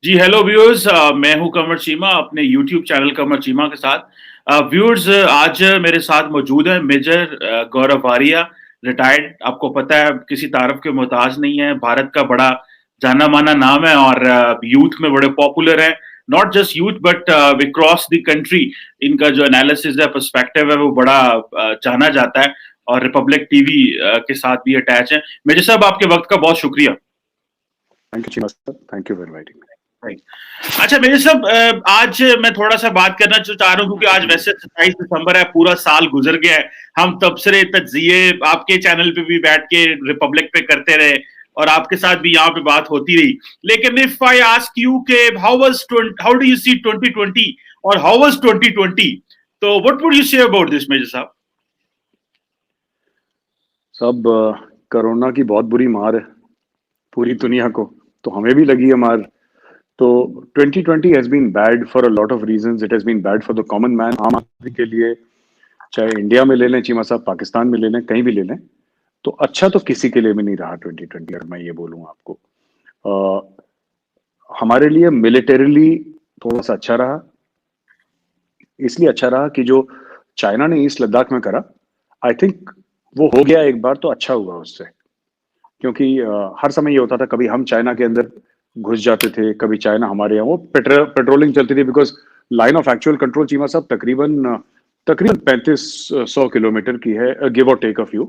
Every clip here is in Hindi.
जी हेलो व्यूअर्स, मैं हूं कमर चीमा अपने यूट्यूब चैनल कमर चीमा के साथ। व्यूअर्स, आज मेरे साथ मौजूद है मेजर गौरव वारिया, रिटायर्ड। आपको पता है किसी तारफ के मोहताज नहीं है, भारत का बड़ा जाना माना नाम है और यूथ में बड़े पॉपुलर है। Not just youth but across the country इनका जो एनालिसिस है, पर्सपेक्टिव है, वो बड़ा जाना जाता है और रिपब्लिक टीवी के साथ भी अटैच है। मेजर साहब, आपके वक्त का बहुत शुक्रिया। Thank you Cheema sir, thank you for inviting me. अच्छा मेरे सब, आज मैं थोड़ा सा बात करना चाह रहा हूँ क्योंकि आज वैसे 27 दिसंबर है, पूरा साल गुजर गया है। हम तबसरे तजिए आपके चैनल पे भी बैठ के रिपब्लिक पे करते रहे और आपके साथ भी यहाँ पे बात होती रही। लेकिन इफ आई आस्क यू के हाउ डू यू सी 2020 और हाउ वाज 2020, तो what would you say about this major साहब? सब कोरोना की बहुत बुरी मार है पूरी दुनिया को, तो हमें भी लगी है मार। तो 2020 has been bad for a lot of reasons. It has been bad for the common man, आम आदमी के लिए। चाहे इंडिया में ले लें चीमा साहब, पाकिस्तान में ले लें, कहीं भी ले लें, तो अच्छा तो किसी के लिए भी नहीं रहा 2020। अगर मैं ये बोलूँ आपको, हमारे लिए मिलिटरीली थोड़ा सा अच्छा रहा। इसलिए अच्छा रहा कि जो चाइना ने ईस्ट लद्दाख में करा, आई थिंक वो हो गया एक बार, तो अच्छा हुआ उससे। क्योंकि हर समय ये होता था, कभी हम चाइना के अंदर घुस जाते थे, कभी चाइना हमारे यहाँ, वो पेट्रोलिंग चलती थी। Because line of actual control Cheema साहब तकरीबन तकरीबन 3500 किलोमीटर की है, गिव और टेक अ फ्यू।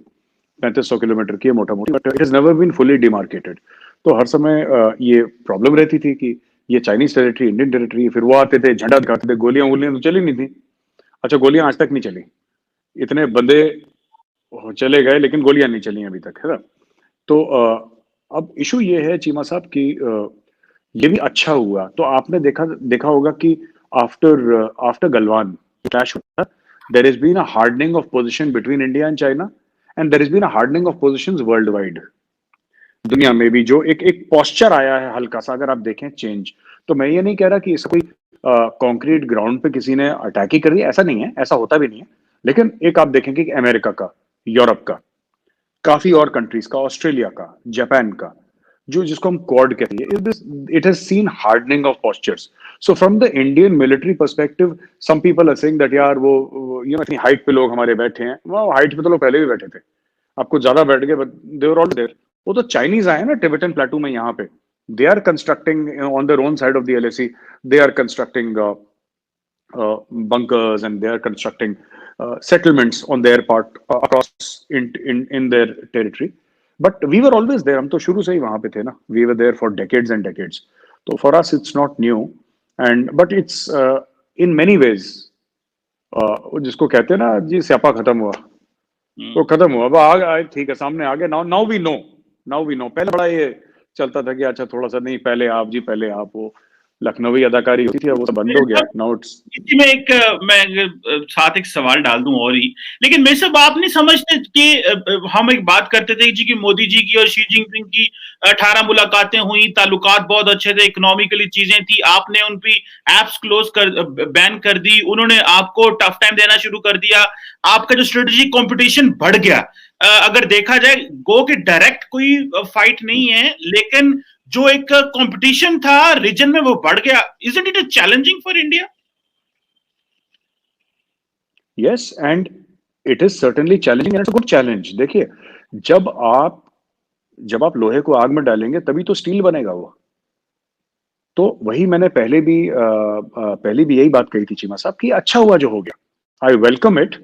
3500 किलोमीटर की है मोटा मोटी, but it has never been fully demarcated. तो हर समय ये प्रॉब्लम रहती थी कि ये चाइनीज टेरिटरी, इंडियन टेरिटरी। फिर वो आते थे, झंडा दिखाते थे, गोलियां वोलियां तो चली नहीं थी। अच्छा, गोलियां आज तक नहीं चली, इतने बंदे चले गए लेकिन गोलियां नहीं चली अभी तक, है ना। तो अब इशू ये है चीमा साहब कि ये भी अच्छा हुआ। तो आपने देखा देखा होगा कि आफ्टर आफ्टर गलवान क्लैश हुआ, there is been a hardening of position between India and China, and there is been a hardening of positions worldwide. दुनिया में भी जो एक एक पोस्चर आया है हल्का सा, अगर आप देखें चेंज। तो मैं ये नहीं कह रहा कि इसको कोई कॉन्क्रीट ग्राउंड पे किसी ने अटैक ही कर दिया, ऐसा नहीं है, ऐसा होता भी नहीं है। लेकिन एक आप देखेंगे कि अमेरिका का, यूरोप का, काफी और कंट्रीज का, ऑस्ट्रेलिया का, जापान का, जो जिसको हम क्वाड कहते हैं, it has seen hardening of postures. So from the Indian military perspective, some people are saying that यार वो इतनी हाइट पे लोग हमारे बैठे हैं। वो हाइट पे तो लोग पहले भी बैठे थे, आपको ज्यादा बैठ गए, but they were all there. वो तो चाइनीज आए ना टिबेटन प्लेटू में, यहाँ पे they are constructing on their own side of the LAC. They are constructing bunkers, and they are constructing settlements on their part across in their territory. But we were always there, हम तो शुरू से ही वहां पे थे ना। We were there for decades and decades. तो for us it's not new, and but it's in many ways जिसको कहते हैं ना जी, स्यापा खत्म हुआ तो खत्म हुआ। अब आगे ठीक है, सामने आ गए। Now now we know. पहले बड़ा ये चलता था कि अच्छा थोड़ा सा, नहीं पहले आप जी, पहले आप। वो लखनवी अदाकारी होती थी, अब वो तो बंद हो गया है। नाउ इट्स इसी में एक साथ एक सवाल डाल दूं और ही। लेकिन मेरे सब आप नहीं समझते कि हम एक बात करते थे जी कि मोदी जी की और शी जिनपिंग की 18 मुलाकातें हुई, ताल्लुकात बहुत अच्छे थे, इकोनॉमिकली चीजें थी, आपने उन पे एप्स क्लोज कर बैन कर दी, उन्होंने आपको टफ टाइम देना शुरू कर दिया, आपका जो स्ट्रेटेजिक कंपटीशन बढ़ गया। अगर देखा जाए, गो के डायरेक्ट कोई फाइट नहीं है, लेकिन जो एक कंपटीशन था रीजन में वो बढ़ गया। Isn't it challenging for India? Yes, and it is certainly challenging, and it's a good challenge. देखिए, जब आप जब आप लोहे को आग में डालेंगे तभी तो स्टील बनेगा वो। तो वही मैंने पहले भी यही बात कही थी चीमा साहब कि अच्छा हुआ जो हो गया। I welcome it.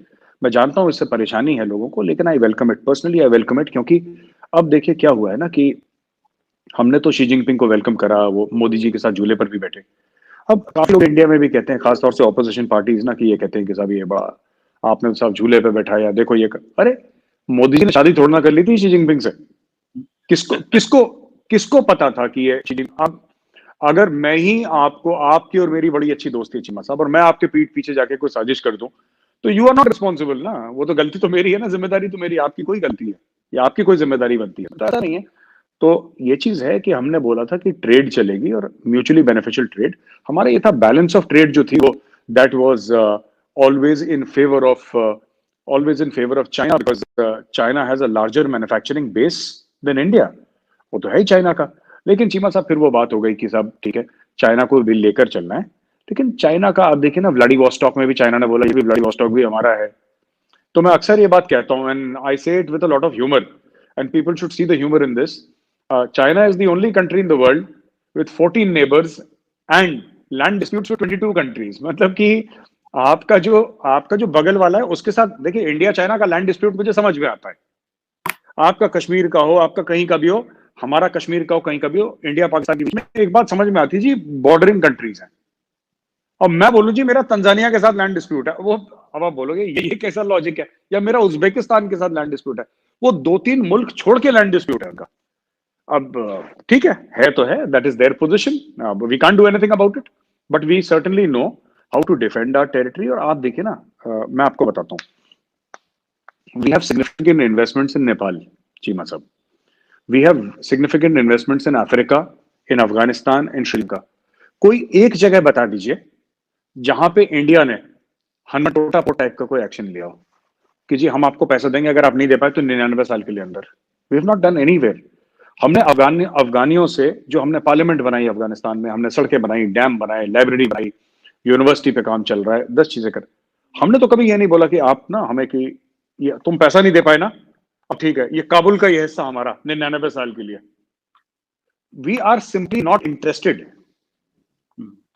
मैं जानता हूं इससे परेशानी है लोगों को, लेकिन I welcome it, personally I welcome it. क्योंकि अब देखिए क्या हुआ है ना कि हमने तो शी जिनपिंग को वेलकम करा, वो मोदी जी के साथ झूले पर भी बैठे। अब काफी लोग इंडिया में भी कहते हैं, खासतौर से ऑपोजिशन पार्टीज ना, कि ये कहते हैं कि साहब ये बड़ा आपने तो साहब झूले पे बैठाया, देखो ये अरे मोदी जी ने शादी थोड़ी ना कर ली थी शी जिनपिंग से। किसको किसको किसको पता था कि ये शी जिनपिंग। अब अगर मैं ही आपको, आपकी और मेरी बड़ी अच्छी दोस्ती है चीमा साहब, और मैं आपके पीठ पीछे जाके कोई साजिश कर दूं, तो यू आर नॉट रिस्पॉन्सिबल ना। वो तो गलती तो मेरी है ना, जिम्मेदारी तो मेरी, आपकी कोई गलती है या आपकी कोई जिम्मेदारी बनती है? तो ऐसा नहीं है। तो ये चीज है कि हमने बोला था कि ट्रेड चलेगी और म्यूचुअली बेनिफिशियल ट्रेड। हमारा ये था, बैलेंस ऑफ ट्रेड जो थी वो, that was always in favour of China, because China has a larger manufacturing base than India. वो तो है ही चाइना का। लेकिन चीमा साहब फिर वो बात हो गई कि साहब ठीक है, चाइना को भी लेकर चलना है। लेकिन चाइना का आप देखिए ना, व्लादिवोस्टॉक में भी चाइना ने बोला ये भी व्लादिवोस्टॉक भी हमारा है। तो मैं अक्सर ये बात कहता हूँ, एंड आई से it with a lot of humour, and people should see the humour in this. China is the only country in the world with 14 neighbours and land disputes with 22 countries. मतलब कि आपका जो बगल वाला है उसके साथ, देखिए इंडिया चाइना का लैंड डिस्प्यूट मुझे समझ में आता है, आपका कश्मीर का हो, आपका कहीं का भी हो, हमारा कश्मीर का हो, कहीं का भी हो, इंडिया पाकिस्तान के बीच में एक बात समझ में आती है जी, बॉर्डरिंग कंट्रीज हैं। और मैं बोलूं जी मेरा तंजानिया के साथ लैंड डिस्प्यूट है, वो अब आप बोलोगे ये कैसा लॉजिक है, या मेरा उज्बेकिस्तान के साथ लैंड डिस्प्यूट है, वो 2-3 मुल्क छोड़ के लैंड डिस्प्यूट है उनका। अब ठीक है तो है, that is their position, we can't do anything about it, but we certainly know how to defend our territory. और आप देखिए ना, मैं आपको बताता हूँ, we have significant investments in Nepal, Cheema साहब, we have significant investments in Africa, in Afghanistan, in Sri Lanka. कोई एक जगह बता दीजिए जहां पे इंडिया ने हन्नटोटापो टाइप का कोई एक्शन लिया हो कि जी हम आपको पैसा देंगे, अगर आप नहीं दे पाए तो 99 साल के लिए अंदर। We have not done anywhere. हमने अफगानियों से जो हमने पार्लियामेंट बनाई अफगानिस्तान में, हमने सड़कें बनाई, डैम बनाए, लाइब्रेरी बनाई, यूनिवर्सिटी पे काम चल रहा है, 10 चीजें कर। हमने तो कभी ये नहीं बोला कि आप ना हमें कि ये तुम पैसा नहीं दे पाए ना, अब ठीक है ये काबुल का ये हिस्सा हमारा 99 साल के लिए। We are simply not interested.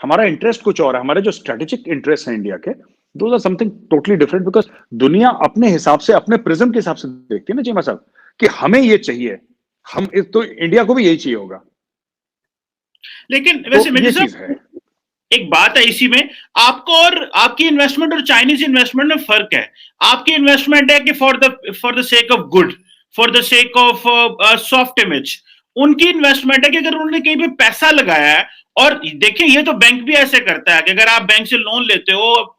हमारा इंटरेस्ट कुछ और है, हमारे जो स्ट्रेटेजिक इंटरेस्ट है इंडिया के, those are something totally different. Because दुनिया अपने हिसाब से, अपने प्रिज्म के हिसाब से देखती है ना चीमा साहब, कि हमें ये चाहिए, हम तो इंडिया को भी यही चाहिए होगा। लेकिन वैसे तो ये चीज है, एक बात है इसी में, आपको और आपकी इन्वेस्टमेंट और चाइनीज इन्वेस्टमेंट में फर्क है। आपकी इन्वेस्टमेंट है कि for the sake of good, for the sake of soft image. उनकी इन्वेस्टमेंट है कि अगर उन्होंने कहीं पे पैसा लगाया है, और देखिए ये तो बैंक भी ऐसे करता है कि अगर आप बैंक से लोन लेते हो,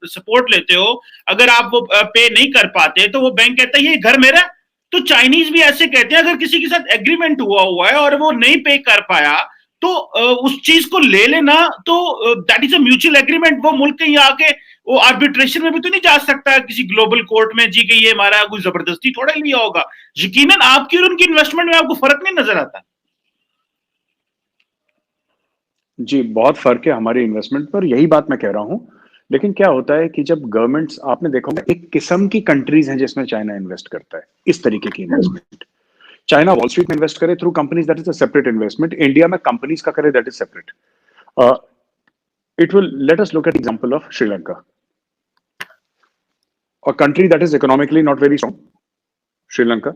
सपोर्ट लेते हो, अगर आप वो पे नहीं कर पाते तो वो बैंक कहता है ये घर मेरा। तो चाइनीज भी ऐसे कहते हैं, अगर किसी के साथ एग्रीमेंट हुआ है और वो नहीं पे कर पाया तो उस चीज को ले लेना, तो that is a mutual agreement. वो मुल्क कहीं आके वो आर्बिट्रेशन में भी तो नहीं जा सकता किसी ग्लोबल कोर्ट में जी कि ये हमारा कोई जबरदस्ती थोड़ा लिया होगा। यकीनन आपकी और उनकी इन्वेस्टमेंट में आपको फर्क नहीं नजर आता? जी बहुत फर्क है हमारी इन्वेस्टमेंट पर, यही बात मैं कह रहा हूं। लेकिन क्या होता है कि जब गवर्नमेंट्स, आपने देखा होगा एक किस्म की कंट्रीज हैं जिसमें चाइना इन्वेस्ट करता है, इस तरीके की इन्वेस्टमेंट। चाइना वॉल स्ट्रीट में इन्वेस्ट करे through companies, that is a separate investment. India में कंपनीज का करे, that is separate. It will let us look at example of Sri Lanka, a country that is economically not very strong. Sri Lanka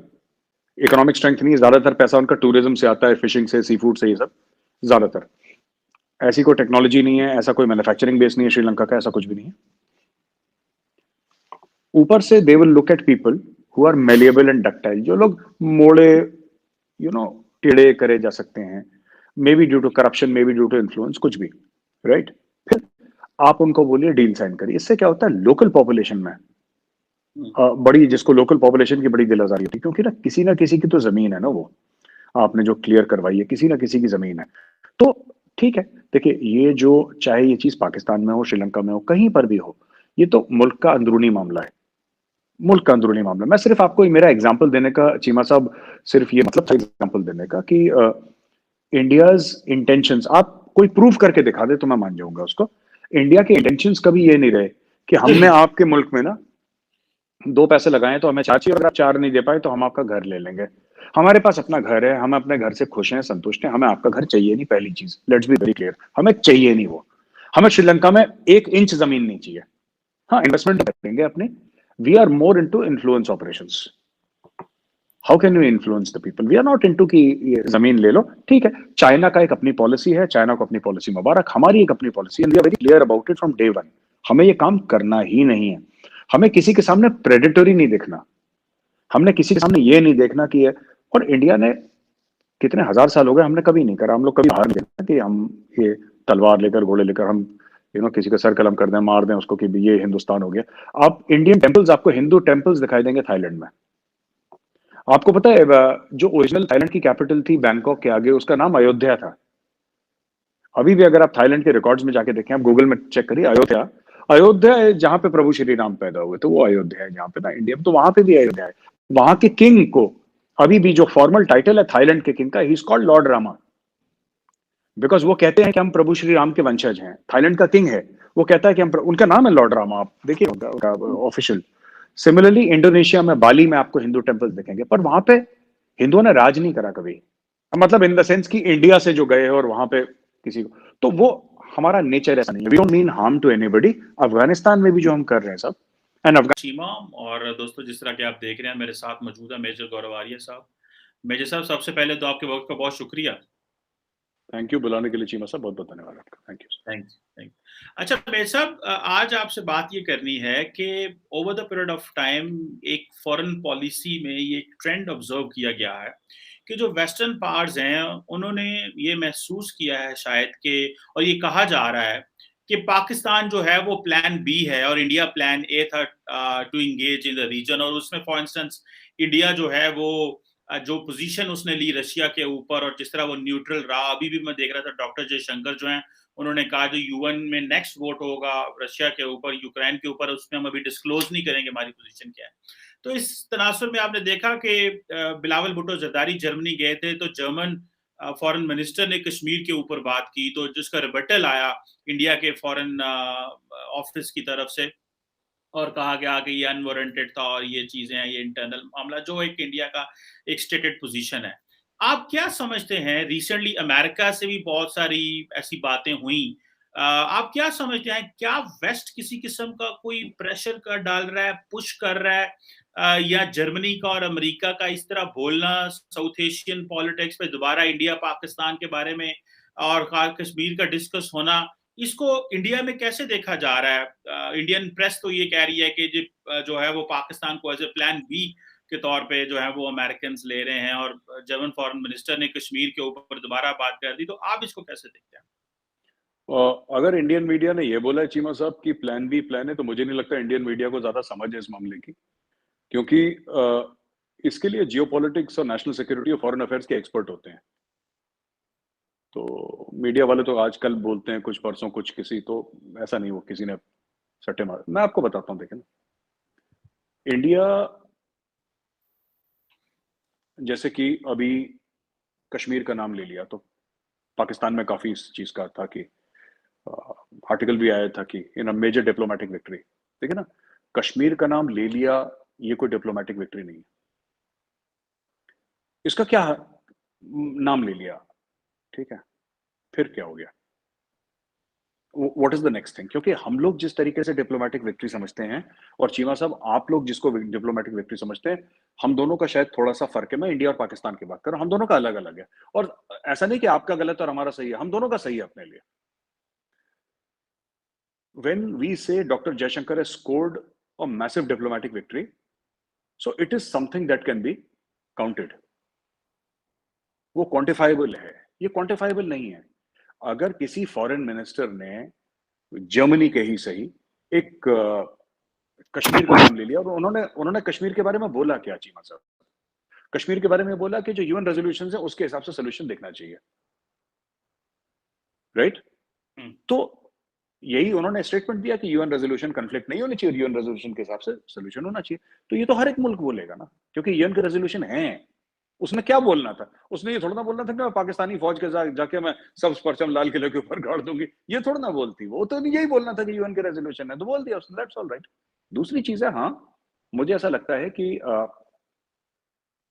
economic strength नहीं है, ज्यादातर पैसा उनका टूरिज्म से आता है, फिशिंग से, सी फूड से, ये सब ज्यादातर। ऐसी कोई टेक्नोलॉजी नहीं है, ऐसा कोई मैन्युफैक्चरिंग बेस नहीं है श्रीलंका का, ऐसा कुछ भी नहीं है। ऊपर से they will look at people who are malleable and ductile, जो लोग मोड़े, टेढ़े करे जा सकते हैं, may be due to corruption, may be due to influence, कुछ भी, राइट। फिर आप उनको बोलिए डील साइन करिए। इससे क्या होता है, लोकल पॉपुलेशन में बड़ी, जिसको लोकल पॉपुलेशन की बड़ी दिल आजारी होती है, क्योंकि ना किसी की तो जमीन है ना, वो आपने जो क्लियर करवाई है, किसी ना किसी की जमीन है। तो ठीक है, देखिए ये जो, चाहे ये चीज पाकिस्तान में हो, श्रीलंका में हो, कहीं पर भी हो, ये तो मुल्क का अंदरूनी मामला है, मुल्क का अंदरूनी मामला। मैं सिर्फ आपको मेरा एग्जांपल देने का, चीमा साहब, सिर्फ ये मतलब था एग्जांपल देने का कि इंडियाज इंटेंशंस, आप कोई प्रूफ करके दिखा दे तो मैं मान जाऊंगा उसको। इंडिया के इंटेंशंस कभी ये नहीं रहे कि हमने आपके मुल्क में ना 2 पैसे लगाए तो हमें 4 चाहिए, अगर आप 4 नहीं दे पाए तो हम आपका घर ले लेंगे। हमारे पास अपना घर है, हम अपने घर से खुश हैं, संतुष्ट हैं, हमें आपका घर चाहिए नहीं। पहली चीज, लेट्स बी वेरी क्लियर, हमें चाहिए नहीं वो। हमें श्रीलंका में 1 इंच जमीन नहीं चाहिए। हाँ, इन्वेस्टमेंट करेंगे अपने, we are more into influence operations. How can you influence the people, we are not into कि जमीन ले लो। ठीक है, चाइना का एक अपनी पॉलिसी है, चाइना को अपनी पॉलिसी मुबारक, हमारी एक अपनी पॉलिसी है, we are very clear about it from day one. हमें ये काम करना ही नहीं है। हमें किसी के सामने प्रेडेटरी नहीं देखना, हमने किसी के सामने ये नहीं देखना कि और इंडिया ने कितने हजार साल हो गए, हमने कभी नहीं करा। हम लोग कभी बाहर नहीं देखा कि हम ये तलवार लेकर, घोड़े लेकर हम किसी का सर कलम कर दें, मार दें उसको कि ये हिंदुस्तान हो गया। आप इंडियन टेम्पल्स, आपको हिंदू टेम्पल्स दिखाई देंगे थाईलैंड में। आपको पता है जो ओरिजिनल थाईलैंड की कैपिटल थी बैंकॉक के आगे, उसका नाम अयोध्या था। अभी भी अगर आप थाईलैंड के रिकॉर्ड्स में जाके देखें, आप गूगल में चेक करिए, अयोध्या है जहां पे प्रभु श्री राम पैदा हुए, तो वो अयोध्या है। जहां पे ना इंडिया में, तो वहां पे भी अयोध्या है। वहां के किंग को अभी भी जो फॉर्मल टाइटल है थाईलैंड के किंग का, he is called Lord Rama. Because वो कहते हैं कि हम प्रभु श्री राम के वंशज हैं। थाईलैंड का किंग है, वो कहता है कि उनका नाम है लॉर्ड रामा, आप देखिए उनका ऑफिशियल। सिमिलरली इंडोनेशिया में, बाली में आपको हिंदू टेम्पल्स दिखेंगे, पर वहां पे हिंदुओं ने राज नहीं करा कभी, मतलब इन द सेंस कि इंडिया से जो गए और वहां पे किसी को, तो वो हमारा नेचर ऐसा नहीं है। We don't mean harm to anybody. Afghanistan में भी जो हम कर रहे हैं सब, एंड चीमा। और दोस्तों, जिस तरह के आप देख रहे हैं, मेरे साथ मौजूद है मेजर गौरव आर्य साहब। मेजर साहब, सबसे पहले तो आपके वक्त का बहुत शुक्रिया। थैंक यू बुलाने के लिए चीमा साहब, बहुत बहुत धन्यवाद आपका। Thank you. Thank you. अच्छा मेजर साहब, आज आपसे बात ये करनी है कि over the period of time एक फॉरेन पॉलिसी में ये ट्रेंड ऑब्जर्व किया गया है कि जो वेस्टर्न पावर्स हैं उन्होंने ये महसूस किया है शायद कि, और ये कहा जा रहा है कि पाकिस्तान जो है वो प्लान बी है और इंडिया प्लान ए था to engage in the region. और उसमें फॉर इंस्टेंस इंडिया जो है वो जो पोजीशन उसने ली रशिया के ऊपर और जिस तरह वो न्यूट्रल रहा, अभी भी मैं देख रहा था डॉक्टर जयशंकर जो हैं उन्होंने कहा जो यूएन में नेक्स्ट वोट होगा रशिया के ऊपर, यूक्रेन के ऊपर, उसमें हम अभी डिस्क्लोज नहीं करेंगे हमारी पोजीशन क्या है। तो इस तनासुर में आपने देखा कि बिलावल भुट्टो जरदारी जर्मनी गए थे तो जर्मन फॉरेन मिनिस्टर ने कश्मीर के ऊपर बात की, तो जिसका रिबटल आया इंडिया के फॉरेन ऑफिस की तरफ से और कहा गया कि ये अनवारंटेड था और ये चीजें हैं, ये इंटरनल मामला जो एक इंडिया का एक स्टेटेड पोजीशन है। आप क्या समझते हैं, रिसेंटली अमेरिका से भी बहुत सारी ऐसी बातें हुई, आप क्या समझते हैं, क्या वेस्ट किसी किस्म का कोई प्रेशर कर डाल रहा है, पुश कर रहा है, या जर्मनी का और अमेरिका का इस तरह बोलना साउथ एशियन पॉलिटिक्स पे दोबारा इंडिया पाकिस्तान के बारे में और कश्मीर का डिस्कस होना, इसको इंडिया में कैसे देखा जा रहा है? इंडियन प्रेस तो ये कह रही है कि जो है वो पाकिस्तान को एज ए प्लान बी के तौर पे जो है वो अमेरिकन ले रहे हैं और जर्मन फॉरेन मिनिस्टर ने कश्मीर के ऊपर दोबारा बात कर दी, तो आप इसको कैसे देखते हैं? अगर इंडियन मीडिया ने ये बोला है चीमा साहब कि प्लान बी प्लान है, तो मुझे नहीं लगता इंडियन मीडिया को ज्यादा समझ है इस मामले की, क्योंकि इसके लिए जियोपॉलिटिक्स और नेशनल सिक्योरिटी और फॉरेन अफेयर्स के एक्सपर्ट होते हैं। तो मीडिया वाले तो आजकल बोलते हैं कुछ, परसों कुछ किसी, तो ऐसा नहीं वो किसी ने सट्टे मार। मैं आपको बताता हूँ, देखें ना, इंडिया जैसे कि अभी कश्मीर का नाम ले लिया, तो पाकिस्तान में काफी इस चीज का था कि आर्टिकल भी आया था कि इन अ मेजर डिप्लोमेटिक विक्ट्री। ठीक है ना, कश्मीर का नाम ले लिया, ये कोई डिप्लोमेटिक विक्ट्री नहीं है। इसका क्या नाम ले लिया, ठीक है, फिर क्या हो गया, what is the next thing? क्योंकि हम लोग जिस तरीके से डिप्लोमेटिक विक्ट्री समझते हैं, और चीमा साहब आप लोग जिसको डिप्लोमेटिक विक्ट्री समझते हैं, हम दोनों का शायद थोड़ा सा फर्क है। मैं इंडिया और पाकिस्तान की बात कर रहा हूं, हम दोनों का अलग अलग है, और ऐसा नहीं कि आपका गलत और हमारा सही है, हम दोनों का सही है अपने लिए। When we say Dr. Jaishankar has scored a massive diplomatic victory, so it is something that can be counted. वो क्वांटिफाइबल है, ये क्वांटिफाइबल नहीं है। अगर किसी फॉरेन मिनिस्टर ने जर्मनी के ही सही एक कश्मीर का नाम ले लिया और उन्होंने कश्मीर के बारे में बोला क्या चीमा साहब? कश्मीर के बारे में बोला कि जो यूएन रेजोल्यूशन है उसके हिसाब से सोल्यूशन देखना चाहिए, राइट? तो यही उन्होंने स्टेटमेंट दिया कि यूएन रेजोल्यूशन कॉन्फ्लिक्ट नहीं होनी चाहिए, यूएन रेजोल्यूशन के हिसाब से सोल्यूशन होना चाहिए। तो ये तो हर एक मुल्क बोलेगा ना, क्योंकि यूएन के रेजोल्यूशन है। उसने क्या बोलना था? उसने ये थोड़ा ना बोलना था कि मैं पाकिस्तानी फौज के जाके मैं सब परचम लाल किले के ऊपर गाड़ दूंगी, ये थोड़ा ना बोलती। वो तो यही बोलना था कि यूएन के रेजोल्यूशन है, तो बोल दिया उसने, दैट्स ऑल राइट। दूसरी चीज है, हाँ मुझे ऐसा लगता है कि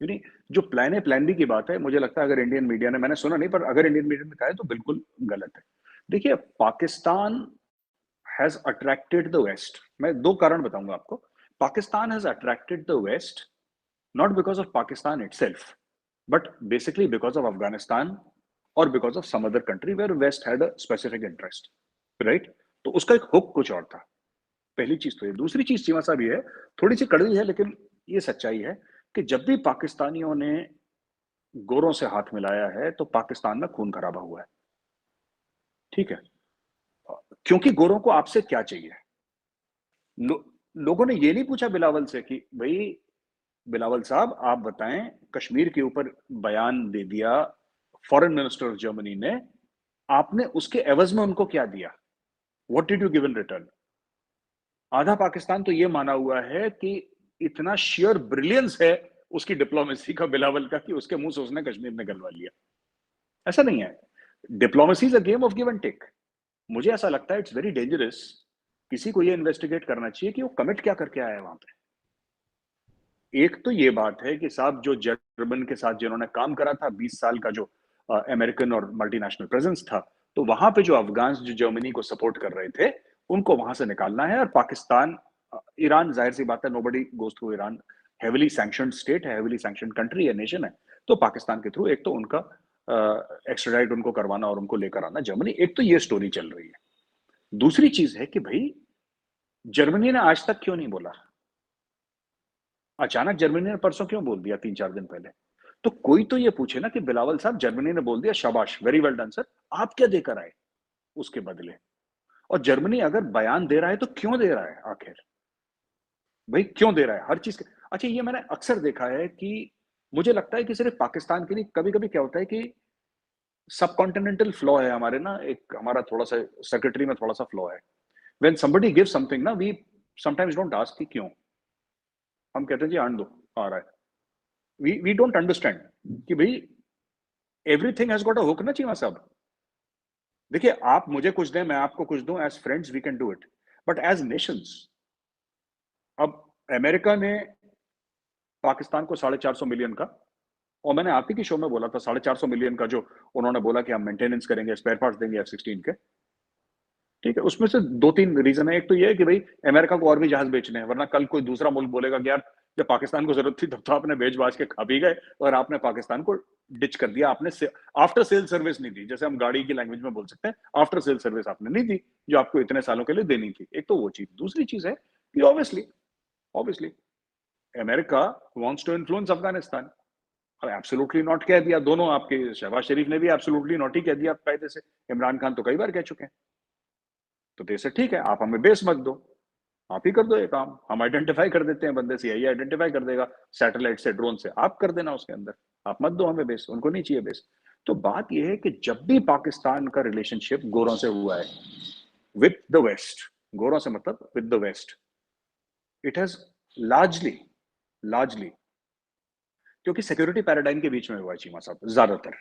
यानी जो प्लान ए प्लान बी की बात है, मुझे लगता है अगर इंडियन मीडिया ने, मैंने सुना नहीं, पर अगर इंडियन मीडिया ने कहा है तो बिल्कुल गलत है। देखिए, Pakistan has attracted the West. मैं दो कारण बताऊंगा आपको। Pakistan has attracted the West not because of Pakistan itself, but basically because of Afghanistan or because of some other country where West had a specific interest, right? तो उसका एक हुक कुछ और था। पहली चीज तो ये। दूसरी चीज चीमा साहब ये है, थोड़ी सी कड़वी है लेकिन ये सच्चाई है, कि जब भी पाकिस्तानियों ने गोरों से हाथ मिलाया है तो पाकिस्तान में खून खराबा हुआ है, ठीक है? क्योंकि गोरों को आपसे क्या चाहिए? लोगों ने ये नहीं पूछा बिलावल से कि भाई बिलावल साहब आप बताएं, कश्मीर के ऊपर बयान दे दिया फॉरेन मिनिस्टर ऑफ जर्मनी ने, आपने उसके एवज में उनको क्या दिया? What did you give in return? आधा पाकिस्तान तो ये माना हुआ है कि इतना शेयर ब्रिलियंस है उसकी डिप्लोमेसी का, बिलावल का, कि उसके मुंह से उसने कश्मीर निकलवा लिया। ऐसा नहीं है। Diplomacy is a game of give and take. मुझे ऐसा लगता है इट्स वेरी डेंजरस, किसी को ये इन्वेस्टिगेट करना चाहिए कि वो कमिट क्या करके आया है वहां पे। एक तो ये बात है कि साहब जो जर्मन के साथ जिन्होंने काम करा था 20 साल का, जो अमेरिकन और मल्टीनेशनल प्रेजेंस था, तो वहां पे जो अफगान जो जर्मनी को सपोर्ट कर रहे थे, उनको वहां से निकालना है। और पाकिस्तान, ईरान, जाहिर सी बात है, nobody goes through Iran, heavily sanctioned state है, हेविली सैंक्शनड कंट्री है, नेशन है। तो पाकिस्तान के थ्रू एक तो उनका एक्स्ट्राडाइट उनको करवाना और उनको लेकर आना जर्मनी, एक तो ये स्टोरी चल रही है। दूसरी चीज है कि भाई जर्मनी ने आज तक क्यों नहीं बोला, अचानक जर्मनी ने परसों क्यों बोल दिया 3-4 दिन पहले। तो कोई तो ये पूछे ना कि बिलावल साहब, जर्मनी ने बोल दिया, शाबाश, वेरी वेल डन सर, आप क्या देकर आए उसके बदले। और जर्मनी अगर बयान दे रहा है तो क्यों दे रहा है आखिर, भाई क्यों दे रहा है हर चीज के। अच्छा, ये मैंने अक्सर देखा है कि मुझे लगता है कि सिर्फ पाकिस्तान के लिए, कभी कभी क्या होता है कि सब कॉन्टिनेंटल फ्लॉ है हमारे ना, एक हमारा थोड़ा सा सेक्रेटरी में थोड़ा सा फ्लॉ है। व्हेन समबडी गिव समथिंग ना, वी समटाइम्स डोंट आस्क कि क्यों, हम कहते हैं जी आन दो, आ रहा है। वी डोंट अंडरस्टैंड कि भाई everything has got a hook ना चीमा साहब। देखिए, आप मुझे कुछ दें, मैं आपको कुछ दूं, as friends we can do it, but as nations, अब अमेरिका ने पाकिस्तान को 450 मिलियन का, और मैंने आप ही की शो में बोला था 450 मिलियन का, जो उन्होंने बोला कि हम मेंटेनेंस करेंगे, स्पेयर पार्ट्स देंगे F-16 के, ठीक है। उसमें से 2-3 रीजन है। एक तो ये है कि भाई अमेरिका को और भी जहाज बेचने हैं, वरना कल कोई दूसरा मुल्क बोलेगा कि यार जब पाकिस्तान को जरूरत थी तब तो आपने बेच बाज के खा भी गए और आपने पाकिस्तान को डिच कर दिया, आपने आफ्टर सेल सर्विस नहीं दी, जैसे हम गाड़ी की लैंग्वेज में बोल सकते हैं, आफ्टर सेल सर्विस आपने नहीं दी जो आपको इतने सालों के लिए देनी थी। एक तो वो चीज। दूसरी चीज है कि obviously obviously America wants to influence Afghanistan. और एब्सोल्युटली नॉट कह दिया, दोनों आपके शहबाज शरीफ ने भी एब्सोल्युटली नॉट ही कह दिया कायदे से, इमरान खान तो कई बार कह चुके हैं। तो देश से ठीक है, आप हमें बेस मत दो, आप ही कर दो ये काम, हम आइडेंटिफाई कर देते हैं बंदे, CIA आइडेंटिफाई कर देगा सैटेलाइट से, ड्रोन से, आप कर देना उसके अंदर, आप मत दो हमें बेस, उनको नहीं चाहिए बेस। तो बात यह है कि जब भी पाकिस्तान का रिलेशनशिप गोरों से हुआ है विद द वेस्ट, गोरों से मतलब with the west, it has largely largely क्योंकि सिक्योरिटी पैराडाइम के बीच में हुआ है चीमा साहब, ज्यादातर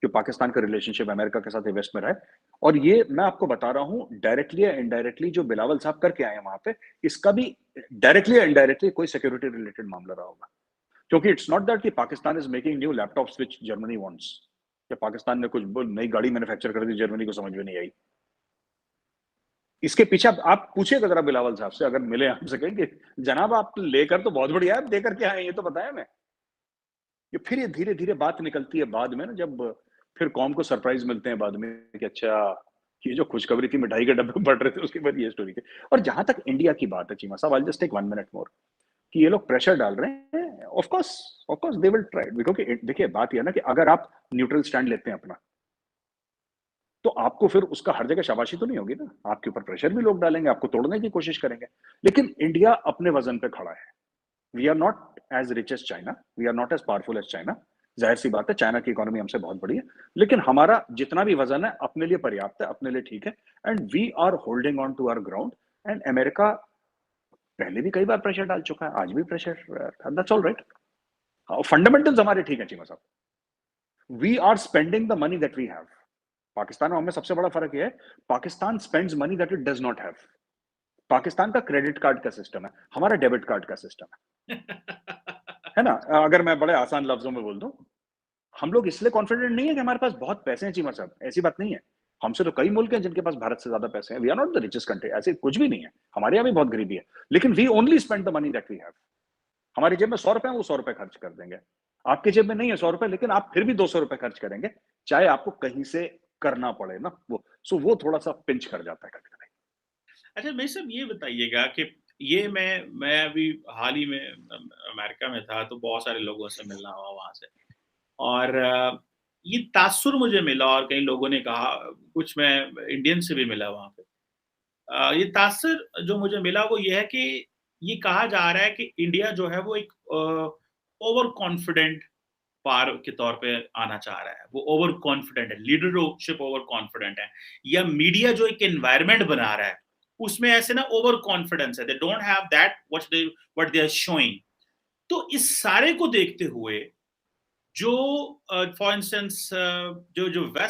जो पाकिस्तान का रिलेशनशिप अमेरिका के साथ वेस्ट में रहा है। और ये मैं आपको बता रहा हूं, डायरेक्टली या इनडायरेक्टली जो बिलावल साहब करके आए हैं वहां पे, इसका भी डायरेक्टली या इनडायरेक्टली कोई सिक्योरिटी रिलेटेड मामला रहा होगा। क्योंकि इट्स नॉट दैट कि Pakistan is making new laptops which Germany wants, या पाकिस्तान ने कुछ नई गाड़ी मैन्युफैक्चर कर दी, जर्मनी को समझ में नहीं आई। इसके पीछे आप पूछिएगा जरा बिलावल साहब से, अगर मिले हमसे, कहेंगे जनाब आप लेकर तो बहुत बढ़िया है, देकर क्या आए ये तो बताया मैं। ये फिर ये धीरे धीरे बात निकलती है बाद में ना, जब फिर कौम को सरप्राइज मिलते हैं बाद में कि अच्छा ये जो खुशखबरी थी मिठाई के डब्बे में बढ़ रहे थे, उसके बाद ये स्टोरी थी। और जहां तक इंडिया की बात है चीमा साहब, I just take 1 minute more, कि ये लोग प्रेशर डाल रहे हैं, of course they will try, क्योंकि देखिए बात यह ना कि अगर आप न्यूट्रल स्टैंड लेते हैं अपना, तो आपको फिर उसका हर जगह शाबाशी तो नहीं होगी ना, आपके ऊपर प्रेशर भी लोग डालेंगे, आपको तोड़ने की कोशिश करेंगे। लेकिन इंडिया अपने वजन पे खड़ा है। We are not as rich as China, we are not as powerful as China. जाहिर सी बात है चाइना की इकोनॉमी हमसे बहुत बड़ी है, लेकिन हमारा जितना भी वजन है अपने लिए पर्याप्त है, अपने लिए ठीक है। And we are holding on to our ground. And America पहले भी कई बार प्रेशर डाल चुका है, आज भी pressure, that's all right. Fundamentals हमारे ठीक है चीमा साहब। We are spending the money that we have. Pakistan और हमें सबसे बड़ा फर्क यह है, Pakistan spends money that it does not have. Pakistan का क्रेडिट कार्ड का सिस्टम है, हमारा डेबिट कार्ड का सिस्टम है ना। अगर मैं बड़े आसान लफ्जों में बोल दूं, हम लोग इसलिए कॉन्फिडेंट नहीं है कि हमारे पास बहुत पैसे हैं चीमा साहब, ऐसी बात नहीं है। हमसे तो कई मुल्क हैं जिनके पास भारत से ज्यादा पैसे हैं। We are not the richest country, ऐसे कुछ भी नहीं है, हमारे यहाँ भी बहुत गरीबी है। लेकिन we only spend the money that we have. हमारी जेब में 100 रुपए है, वो 100 रुपए खर्च कर देंगे। आपकी जेब में नहीं है 100 रुपए, लेकिन आप फिर भी 200 रुपए खर्च करेंगे, चाहे आपको कहीं से करना पड़े ना वो। सो वो थोड़ा सा पिंच कर जाता है कभी कभी। अच्छा मेरे साहब ये बताइएगा कि ये मैं अभी हाल ही में अमेरिका में था, तो बहुत सारे लोगों से मिलना हुआ वहाँ से, और ये तासुर मुझे मिला, और कई लोगों ने कहा, कुछ मैं इंडियन से भी मिला वहाँ पे। ये तासुर जो मुझे मिला वो ये है कि ये कहा जा रहा है कि इंडिया जो है वो एक ओवर कॉन्फिडेंट पार के तौर पे आना चाह रहा है, वो ओवर कॉन्फिडेंट है, लीडरशिप ओवर कॉन्फिडेंट है, या मीडिया जो एक एनवायरनमेंट बना रहा है उसमें ऐसे ना ओवर कॉन्फिडेंस है, they don't have that what they are showing. तो इस सारे को देखते हुए जो फॉर इंस्टेंस जो जो वेस्ट